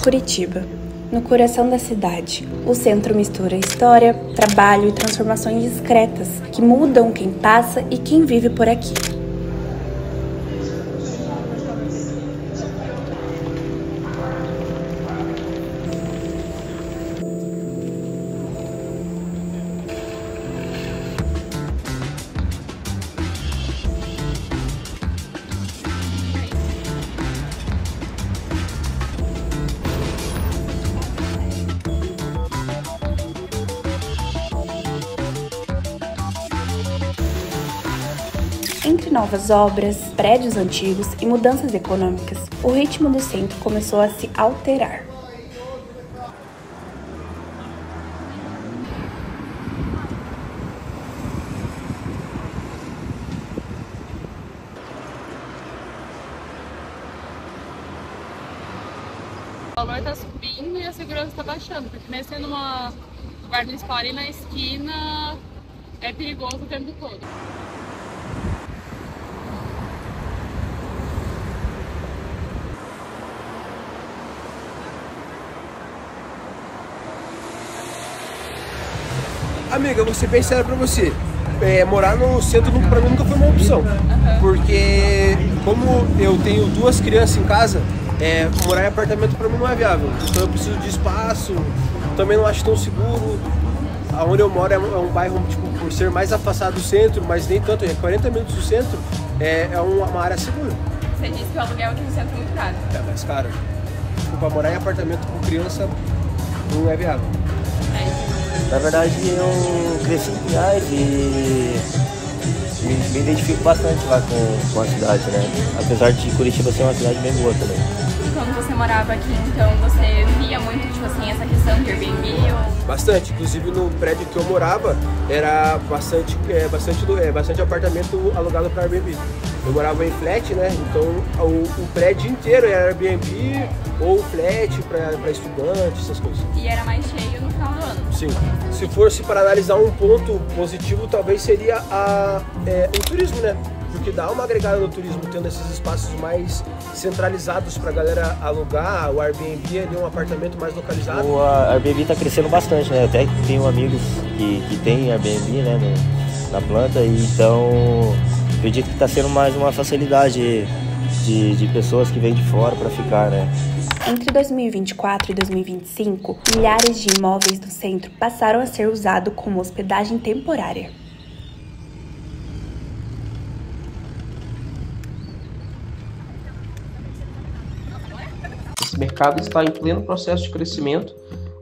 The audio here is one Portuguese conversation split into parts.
Curitiba. No coração da cidade, o centro mistura história, trabalho e transformações discretas que mudam quem passa e quem vive por aqui. Entre novas obras, prédios antigos e mudanças econômicas, o ritmo do centro começou a se alterar. O valor está subindo e a segurança está baixando, porque mesmo sendo uma guarda municipal ali na esquina, é perigoso o tempo todo. Amiga, vou ser bem sério pra você. Morar no centro pra mim nunca foi uma opção. Porque como eu tenho duas crianças em casa, morar em apartamento pra mim não é viável. Então eu preciso de espaço, também não acho tão seguro. Onde eu moro é um bairro, tipo, por ser mais afastado do centro, mas nem tanto, 40 minutos do centro, é uma área segura. Você disse que o aluguel aqui no centro é muito caro. É mais caro. Tipo, pra morar em apartamento com criança não é viável. Na verdade, eu cresci em Pinhais e me identifico bastante lá com a cidade, né? Apesar de Curitiba ser uma cidade bem boa também. E quando você morava aqui, então, você via muito, tipo assim, essa questão de Airbnb? Bastante, inclusive no prédio que eu morava, era bastante apartamento alugado para Airbnb. Eu morava em flat, né? Então o prédio inteiro era Airbnb ou flat para estudantes, essas coisas. E era mais cheio no final do ano? Sim. Se fosse para analisar um ponto positivo, talvez seria o turismo, né? Porque dá uma agregada no turismo, tendo esses espaços mais centralizados para a galera alugar, o Airbnb ali, um apartamento mais localizado. O Airbnb está crescendo bastante, né? Eu até tenho amigos que tem Airbnb, né, na planta, e então acredito que está sendo mais uma facilidade de pessoas que vêm de fora para ficar, né? Entre 2024 e 2025, milhares de imóveis do centro passaram a ser usados como hospedagem temporária. Esse mercado está em pleno processo de crescimento,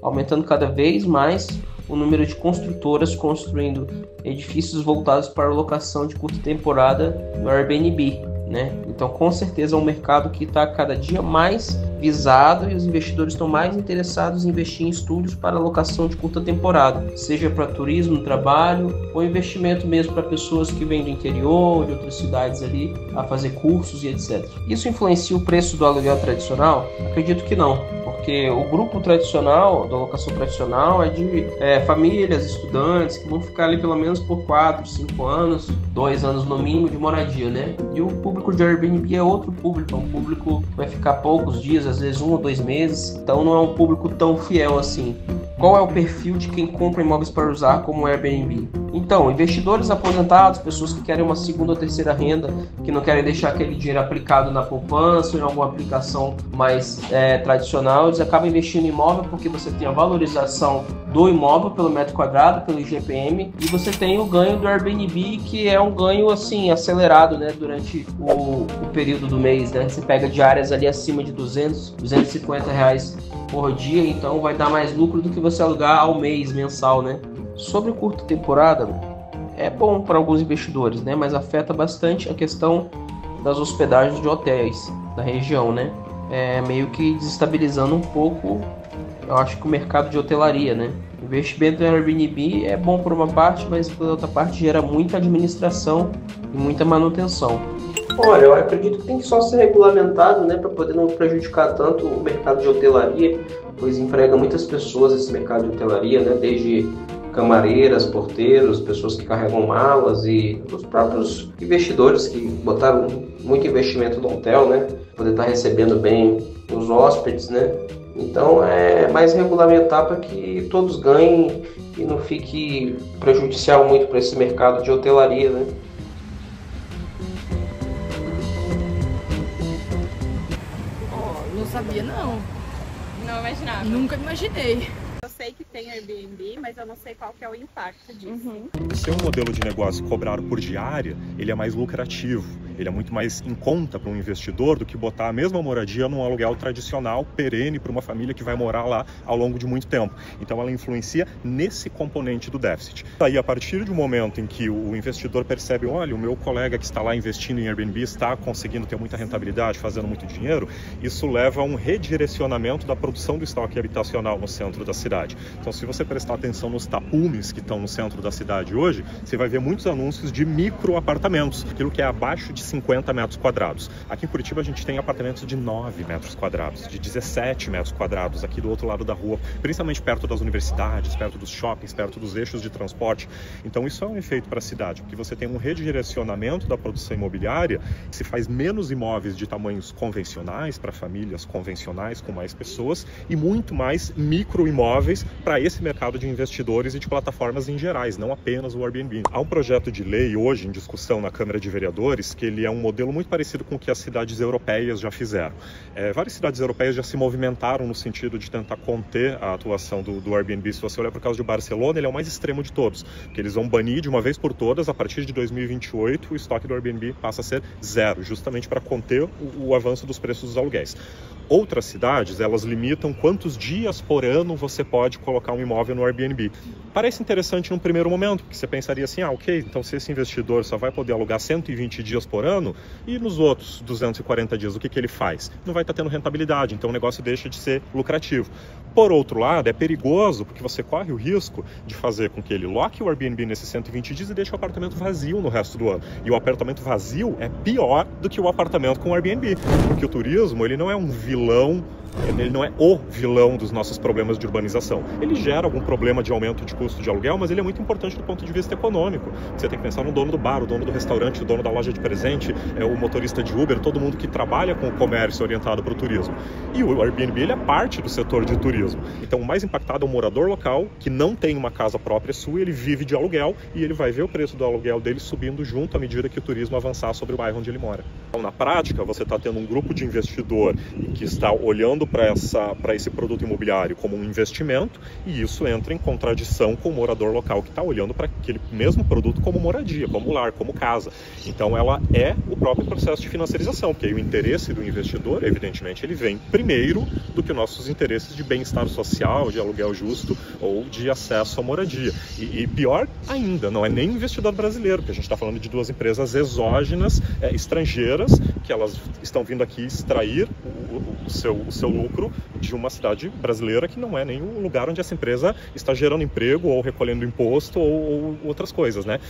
aumentando cada vez mais o número de construtoras construindo edifícios voltados para a locação de curta temporada no Airbnb, né? Então, com certeza é um mercado que está cada dia mais visado e os investidores estão mais interessados em investir em estúdios para locação de curta temporada, seja para turismo, trabalho ou investimento mesmo para pessoas que vêm do interior, de outras cidades ali, a fazer cursos e etc. Isso influencia o preço do aluguel tradicional? Acredito que não, porque o grupo tradicional, da locação tradicional, é de famílias, estudantes, que vão ficar ali pelo menos por 4, 5 anos, 2 anos no mínimo de moradia, né? E o público de Airbnb é outro público, é um público que vai ficar poucos dias, às vezes 1 ou 2 meses, então não é um público tão fiel assim. Qual é o perfil de quem compra imóveis para usar como Airbnb? Então, investidores aposentados, pessoas que querem uma segunda ou terceira renda, que não querem deixar aquele dinheiro aplicado na poupança ou em alguma aplicação mais tradicional, eles acabam investindo em imóvel porque você tem a valorização do imóvel pelo metro quadrado, pelo IGPM, e você tem o ganho do Airbnb, que é um ganho assim acelerado, né, durante o período do mês, né? Você pega diárias ali acima de 200, 250 reais por dia, então vai dar mais lucro do que você alugar ao mês, mensal, né? Sobre curta temporada, é bom para alguns investidores, né? Mas afeta bastante a questão das hospedagens de hotéis da região, né? Meio que desestabilizando um pouco, eu acho que o mercado de hotelaria, né? O investimento em Airbnb é bom por uma parte, mas por outra parte gera muita administração e muita manutenção. Olha, eu acredito que tem que só ser regulamentado, né, para poder não prejudicar tanto o mercado de hotelaria, pois emprega muitas pessoas esse mercado de hotelaria, né, desde camareiras, porteiros, pessoas que carregam malas e os próprios investidores que botaram muito investimento no hotel, né, poder estar recebendo bem os hóspedes, né. Então é mais regulamentar para que todos ganhem e não fique prejudicial muito para esse mercado de hotelaria, né? Não sabia, não. Não imaginava. Nunca imaginei. Eu sei que tem Airbnb, mas eu não sei qual que é o impacto disso. Se o modelo de negócio cobrar por diária, ele é mais lucrativo, ele é muito mais em conta para um investidor do que botar a mesma moradia num aluguel tradicional, perene, para uma família que vai morar lá ao longo de muito tempo. Então ela influencia nesse componente do déficit. Aí, a partir do momento em que o investidor percebe, olha, o meu colega que está lá investindo em Airbnb está conseguindo ter muita rentabilidade, fazendo muito dinheiro, isso leva a um redirecionamento da produção do estoque habitacional no centro da cidade. Então, se você prestar atenção nos tapumes que estão no centro da cidade hoje, você vai ver muitos anúncios de micro apartamentos, aquilo que é abaixo de 50 metros quadrados. Aqui em Curitiba a gente tem apartamentos de 9 metros quadrados, de 17 metros quadrados aqui do outro lado da rua, principalmente perto das universidades, perto dos shoppings, perto dos eixos de transporte. Então isso é um efeito para a cidade, porque você tem um redirecionamento da produção imobiliária, se faz menos imóveis de tamanhos convencionais para famílias convencionais com mais pessoas e muito mais micro imóveis para esse mercado de investidores e de plataformas em gerais, não apenas o Airbnb. Há um projeto de lei hoje em discussão na Câmara de Vereadores que ele é um modelo muito parecido com o que as cidades europeias já fizeram. Várias cidades europeias já se movimentaram no sentido de tentar conter a atuação do Airbnb. Se você olhar para o caso de Barcelona, ele é o mais extremo de todos, porque eles vão banir de uma vez por todas, a partir de 2028, o estoque do Airbnb passa a ser zero, justamente para conter o avanço dos preços dos aluguéis. Outras cidades, elas limitam quantos dias por ano você pode colocar um imóvel no Airbnb. Parece interessante num primeiro momento, porque você pensaria assim, ok, então se esse investidor só vai poder alugar 120 dias por ano, e nos outros 240 dias, o que ele faz? Não vai estar tendo rentabilidade, então o negócio deixa de ser lucrativo. Por outro lado, é perigoso, porque você corre o risco de fazer com que ele loque o Airbnb nesses 120 dias e deixe o apartamento vazio no resto do ano. E o apartamento vazio é pior do que o apartamento com o Airbnb, porque o turismo, ele não é um vilão, ele não é o vilão dos nossos problemas de urbanização. Ele gera algum problema de aumento de custo de aluguel, mas ele é muito importante do ponto de vista econômico. Você tem que pensar no dono do bar, o dono do restaurante, o dono da loja de presente, o motorista de Uber, todo mundo que trabalha com o comércio orientado para o turismo. E o Airbnb, ele é parte do setor de turismo. Então, o mais impactado é o morador local, que não tem uma casa própria sua, ele vive de aluguel e ele vai ver o preço do aluguel dele subindo junto à medida que o turismo avançar sobre o bairro onde ele mora. Então, na prática, você está tendo um grupo de investidor que está olhando para esse produto imobiliário como um investimento, e isso entra em contradição com o morador local que está olhando para aquele mesmo produto como moradia, como lar, como casa. Então ela é o próprio processo de financiarização, porque aí o interesse do investidor, evidentemente, ele vem primeiro do que nossos interesses de bem-estar social, de aluguel justo ou de acesso à moradia. E pior ainda, não é nem investidor brasileiro, porque a gente está falando de duas empresas exógenas, estrangeiras, que elas estão vindo aqui extrair o seu lucro de uma cidade brasileira que não é nem o lugar onde essa empresa está gerando emprego ou recolhendo imposto ou outras coisas, né?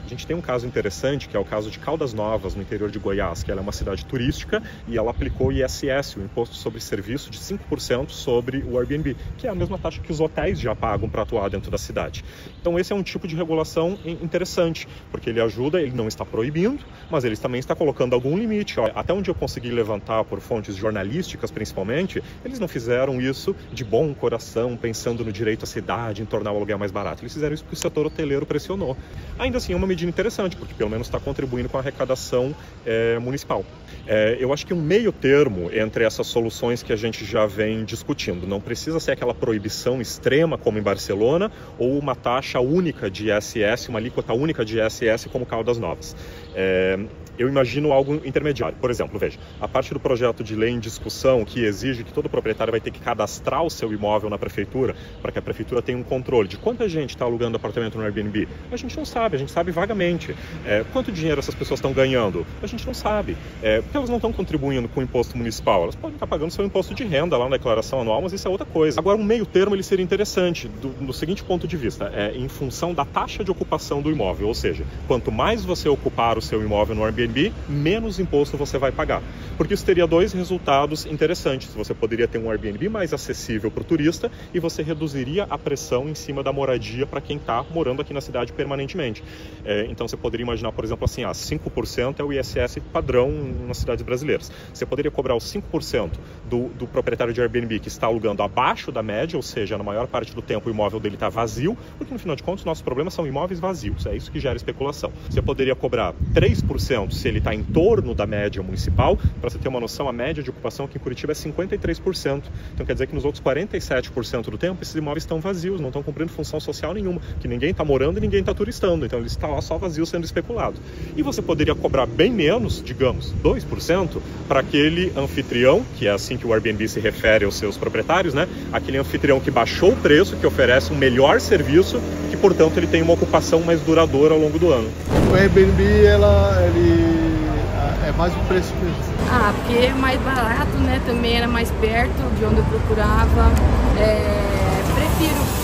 A gente tem um caso interessante, que é o caso de Caldas Novas, no interior de Goiás, que ela é uma cidade turística e ela aplicou o ISS, o Imposto sobre Serviço, de 5% sobre o Airbnb, que é a mesma taxa que os hotéis já pagam para atuar dentro da cidade. Então esse é um tipo de regulação interessante, porque ele ajuda, ele não está proibindo, mas ele também está colocando algum limite. Até onde eu consegui levantar por fontes jornalísticas, principalmente, eles não fizeram isso de bom coração, pensando no direito à cidade, em tornar o aluguel mais barato. Eles fizeram isso porque o setor hoteleiro pressionou. Ainda assim, é uma medida interessante, porque pelo menos está contribuindo com a arrecadação municipal. Eu acho que um meio termo entre essas soluções que a gente já vem discutindo. Não precisa ser aquela proibição extrema, como em Barcelona, ou uma taxa única de ISS, uma alíquota única de ISS, como Caldas Novas. Eu imagino algo intermediário. Por exemplo, veja, a parte do projeto de lei em discussão que exige que todo proprietário vai ter que cadastrar o seu imóvel na prefeitura, para que a prefeitura tenha um controle de quanta gente está alugando apartamento no Airbnb. A gente não sabe, a gente sabe vagamente. Quanto dinheiro essas pessoas estão ganhando? A gente não sabe. Porque elas não estão contribuindo com o imposto municipal. Elas podem estar pagando seu imposto de renda lá na declaração anual, mas isso é outra coisa. Agora, um meio termo ele seria interessante do seguinte ponto de vista, em função da taxa de ocupação do imóvel, ou seja, quanto mais você ocupar o seu imóvel no Airbnb, menos imposto você vai pagar. Porque isso teria dois resultados interessantes. Você poderia ter um Airbnb mais acessível para o turista e você reduziria a pressão em cima da moradia para quem está morando aqui na cidade permanentemente. Então você poderia imaginar, por exemplo, assim, 5% é o ISS padrão nas cidades brasileiras. Você poderia cobrar os 5% do proprietário de Airbnb que está alugando abaixo da média, ou seja, na maior parte do tempo o imóvel dele está vazio, porque no final de contas nossos problemas são imóveis vazios, é isso que gera especulação. Você poderia cobrar 3% se ele está em torno da média municipal. Para você ter uma noção, a média de ocupação aqui em Curitiba é 53%, então quer dizer que nos outros 47% do tempo esses imóveis estão vazios, não estão cumprindo função social nenhuma, que ninguém está morando e ninguém está turistando, então eles estão lá só vazios sendo especulados. E você poderia cobrar bem menos, digamos, 2%, para aquele anfitrião, que é assim que o Airbnb se refere aos seus proprietários, né? Aquele anfitrião que baixou o preço, que oferece um melhor serviço, que portanto ele tem uma ocupação mais duradoura ao longo do ano. O Airbnb ele é mais o preço mesmo. Ah, porque é mais barato, né? Também era mais perto de onde eu procurava. Prefiro.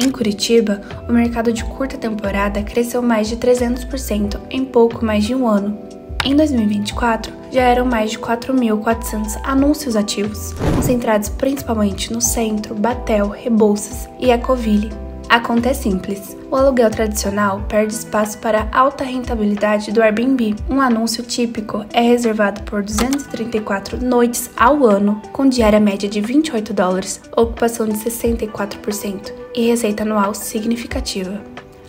Em Curitiba, o mercado de curta temporada cresceu mais de 300% em pouco mais de um ano. Em 2024, já eram mais de 4.400 anúncios ativos, concentrados principalmente no Centro, Batel, Rebouças e Ecoville. A conta é simples. O aluguel tradicional perde espaço para a alta rentabilidade do Airbnb. Um anúncio típico é reservado por 234 noites ao ano, com diária média de $28, ocupação de 64% e receita anual significativa.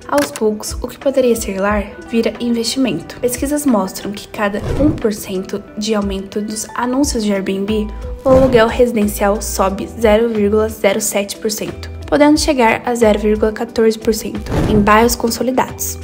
Aos poucos, o que poderia ser lar vira investimento. Pesquisas mostram que cada 1% de aumento dos anúncios de Airbnb, o aluguel residencial sobe 0,07%. Podendo chegar a 0,14% em bairros consolidados.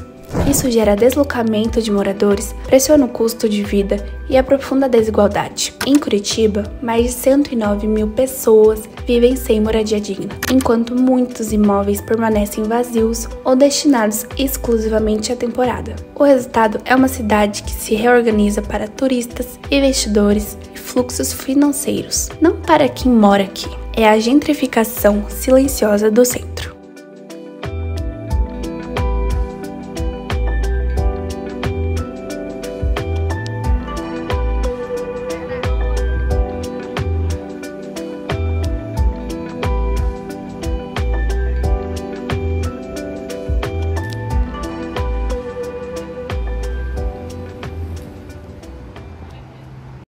Isso gera deslocamento de moradores, pressiona o custo de vida e aprofunda a desigualdade. Em Curitiba, mais de 109 mil pessoas vivem sem moradia digna, enquanto muitos imóveis permanecem vazios ou destinados exclusivamente à temporada. O resultado é uma cidade que se reorganiza para turistas, investidores e fluxos financeiros, não para quem mora aqui. É a gentrificação silenciosa do centro.